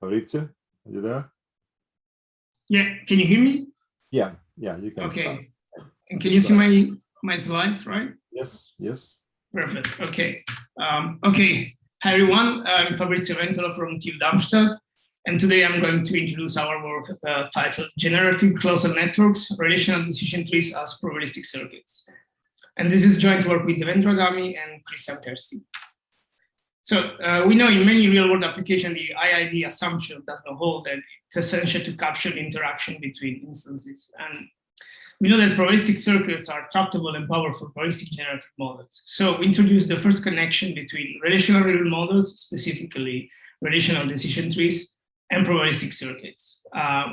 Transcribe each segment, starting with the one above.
Fabrizio, are you there? Yeah, can you hear me? Yeah, you can. Okay. Start. And can you see my slides, right? Yes. Perfect. Okay. Okay. Hi everyone. I'm Fabrizio Ventola from TU Darmstadt, and today I'm going to introduce our work titled Generative Clausal Networks, Relational Decision Trees as Probabilistic Circuits. And this is joint work with Devendra, Dhami, and Kersting. So we know in many real-world applications, the IID assumption does not hold, and it's essential to capture the interaction between instances. And we know that probabilistic circuits are tractable and powerful probabilistic generative models. So we introduced the first connection between relational real models, specifically relational decision trees, and probabilistic circuits.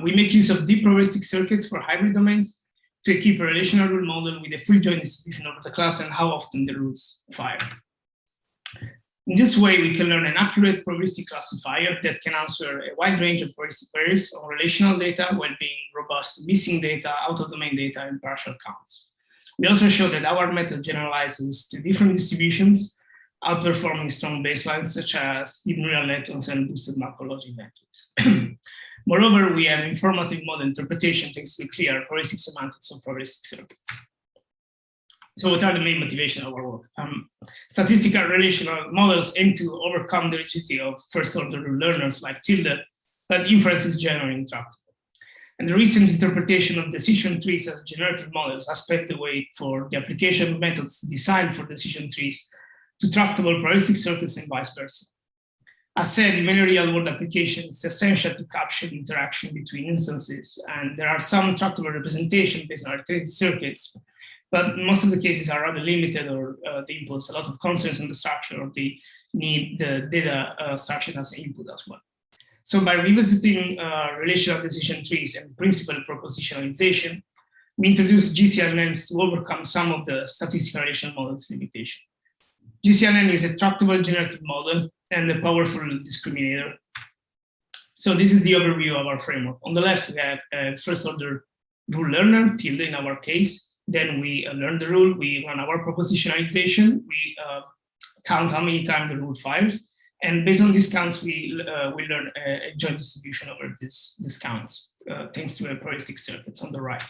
We make use of deep probabilistic circuits for hybrid domains to equip a relational real model with a free joint distribution over the class and how often the rules fire. In this way, we can learn an accurate probabilistic classifier that can answer a wide range of probabilistic queries on relational data while being robust to missing data, out-of-domain data, and partial counts. We also show that our method generalizes to different distributions, outperforming strong baselines such as deep neural networks and boosted Markov logic networks. Moreover, we have informative model interpretation thanks to the clear probabilistic semantics of probabilistic circuits. So what are the main motivations of our work? Statistical relational models aim to overcome the rigidity of first-order learners like tilde, but inference is generally intractable. And the recent interpretation of decision trees as generative models has paved the way for the application of methods designed for decision trees to tractable probabilistic circuits and vice versa. As said, in many real-world applications, it's essential to capture the interaction between instances, and there are some tractable representations based on arithmetic circuits, but most of the cases are rather limited, or they impose a lot of constraints on the structure, or they need the data structure as an input as well. So by revisiting relational decision trees and principal propositionalization, we introduced GCLNs to overcome some of the statistical relational models limitation. GCLN is a tractable generative model and a powerful discriminator. So this is the overview of our framework. On the left, we have a first-order rule learner, tilde in our case. Then we learn the rule, we run our propositionalization, we count how many times the rule fires, and based on these counts, we learn a joint distribution over these counts, thanks to a probabilistic circuits on the right.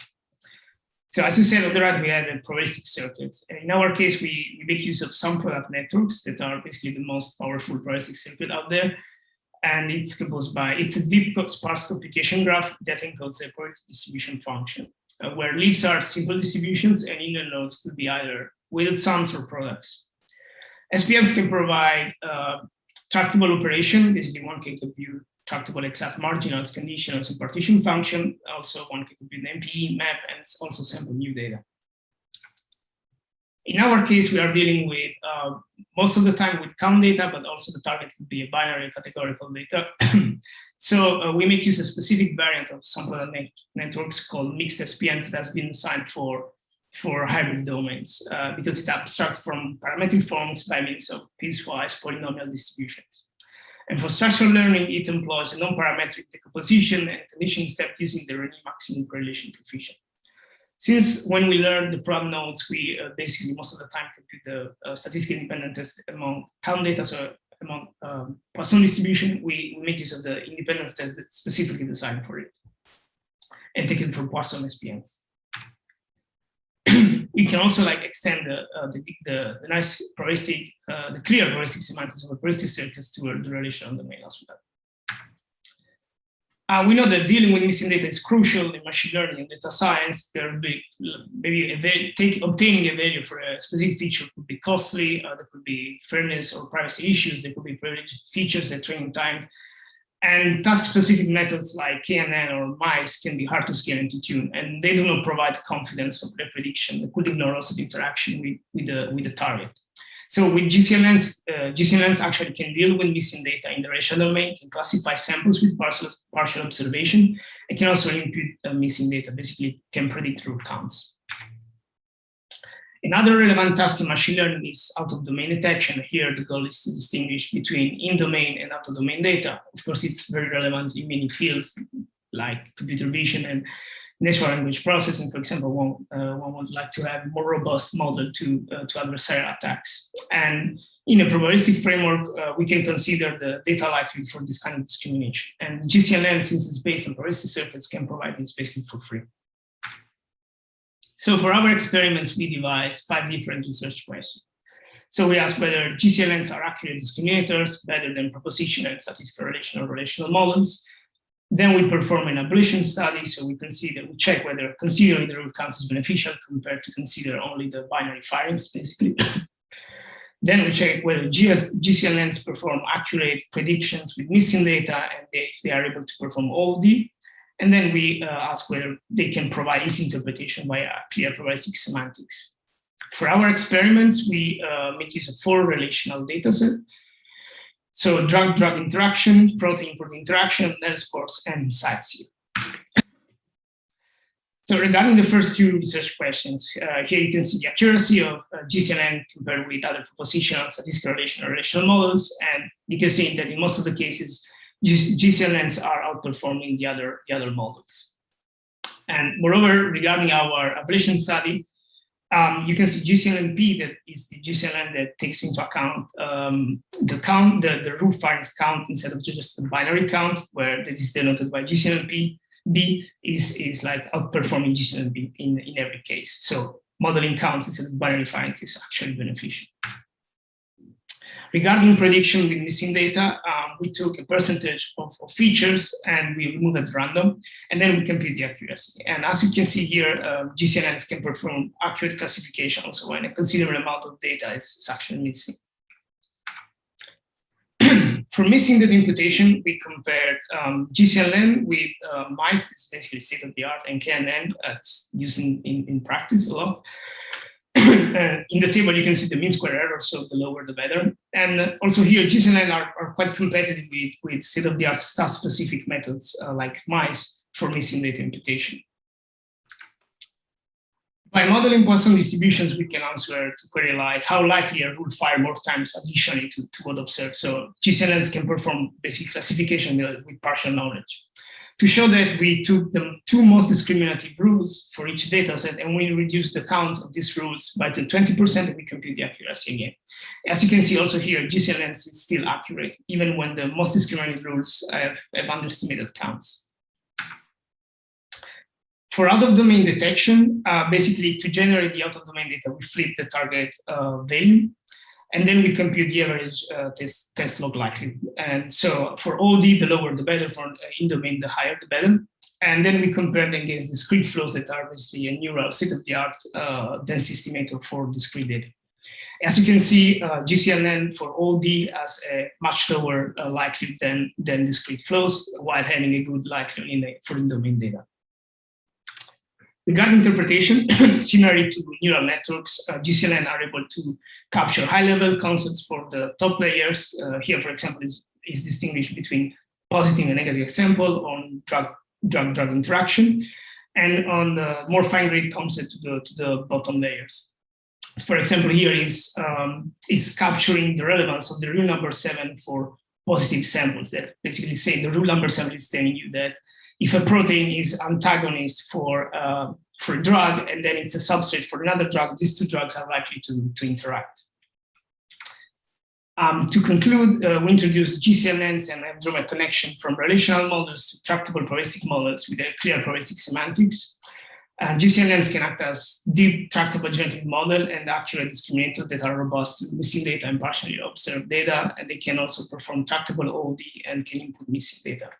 So as you said, on the right, we have a probabilistic circuits. And in our case, we make use of some product networks that are basically the most powerful probabilistic circuit out there. And it's composed by, it's a deep sparse computation graph that encodes a probabilistic distribution function, where leaves are simple distributions and inner nodes could be either weighted sums or products. SPNs can provide tractable operation. Basically, one can compute tractable exact marginals, conditionals, and partition function. Also, one can compute an MPE map and also sample new data. In our case, we are dealing with most of the time with count data, but also the target could be a binary categorical data. So we make use of a specific variant of some product networks called mixed SPNs that has been designed for hybrid domains because it abstracts from parametric forms by means of piecewise polynomial distributions. And for structural learning, it employs a non-parametric decomposition and conditioning step using the Rényi maximum correlation coefficient. Since when we learn the prob nodes, we basically most of the time compute the statistically independent test among count data, so among Poisson distribution, we make use of the independence test that's specifically designed for it and take it from Poisson SPNs. We can also extend the nice probabilistic, the clear probabilistic semantics of a probabilistic circuits toward the relational domain as well. We know that dealing with missing data is crucial in machine learning and data science. There will be maybe obtaining a value for a specific feature could be costly. There could be fairness or privacy issues. There could be privileged features at training time. And task-specific methods like KNN or mice can be hard to scale and to tune, and they do not provide confidence of their prediction. They could ignore also the interaction with the target. So with GCLNs actually can deal with missing data in the relational domain, can classify samples with partial observation, and can also impute missing data, basically can predict root counts. Another relevant task in machine learning is out-of-domain detection. Here, the goal is to distinguish between in-domain and out-of-domain data. Of course, it's very relevant in many fields like computer vision and natural language processing, for example, one would like to have a more robust model to adversarial attacks. And in a probabilistic framework, we can consider the data likelihood for this kind of discrimination. And GCLN, since it's based on probabilistic circuits, can provide this basically for free. So for our experiments, we devised 5 different research questions. So we ask whether GCLNs are accurate discriminators, better than propositional, statistical, relational models. Then we perform an abolition study. So we check whether considering the root counts is beneficial compared to consider only the binary firings, basically. Then we check whether GCLNs perform accurate predictions with missing data and if they are able to perform OLD. And then we ask whether they can provide easy interpretation via clear probabilistic semantics. For our experiments, we make use of 4 relational dataset. So drug-drug interaction, protein-protein interaction, L scores, and sites. So regarding the first 2 research questions, here you can see the accuracy of GCLN compared with other propositional, statistical, relational models. And you can see that in most of the cases, GCLNs are outperforming the other models. And moreover, regarding our abolition study, you can see GCLNP, that is the GCLN that takes into account the root firings count instead of just the binary count, where that is denoted by GCLNP. B is like outperforming GCLNP in every case. So modeling counts instead of binary firings is actually beneficial. Regarding prediction with missing data, we took a percentage of features and we removed at random, and then we compute the accuracy. And as you can see here, GCLNs can perform accurate classification also when a considerable amount of data is actually missing. For missing data imputation, we compared GCLN with mice, it's basically state-of-the-art, and KNN, that's used in practice a lot. In the table, you can see the mean square error, so the lower the better. And also here, GCLN are quite competitive with state-of-the-art stat-specific methods like mice for missing data imputation. By modeling Poisson distributions, we can answer to query like how likely a rule fire more times additionally to what observed. So GCLNs can perform basic classification with partial knowledge. To show that, we took the 2 most discriminative rules for each dataset, and we reduced the count of these rules by 20%, and we compute the accuracy again. As you can see also here, GCLNs is still accurate, even when the most discriminative rules have underestimated counts. For out-of-domain detection, basically to generate the out-of-domain data, we flip the target value, and then we compute the average test log likelihood. And so for OD, the lower the better, for in-domain, the higher the better. And then we compare them against discrete flows that are basically a neural state-of-the-art density estimator for discrete data. As you can see, GCLN for OD has a much lower likelihood than discrete flows, while having a good likelihood for in-domain data. Regarding interpretation, similarly to neural networks, GCLN are able to capture high-level concepts for the top layers. Here, for example, is distinguished between positive and negative example on drug-drug interaction, and on the more fine-grained concept to the bottom layers. For example, here is capturing the relevance of the rule number 7 for positive samples that basically say the rule number 7 is telling you that if a protein is antagonist for a drug and then it's a substrate for another drug, these 2 drugs are likely to interact. To conclude, we introduced GCLNs and drawn a connection from relational models to tractable probabilistic models with a clear probabilistic semantics. GCLNs can act as deep tractable generative model and accurate discriminators that are robust to missing data and partially observed data, and they can also perform tractable OOD and can input missing data.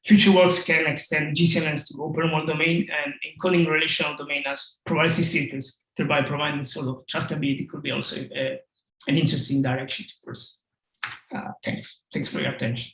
Future works can extend GCLNs to open world domain, and encoding relational domain as probabilistic circuits, thereby providing sort of tractability could be also an interesting direction to pursue. Thanks for your attention.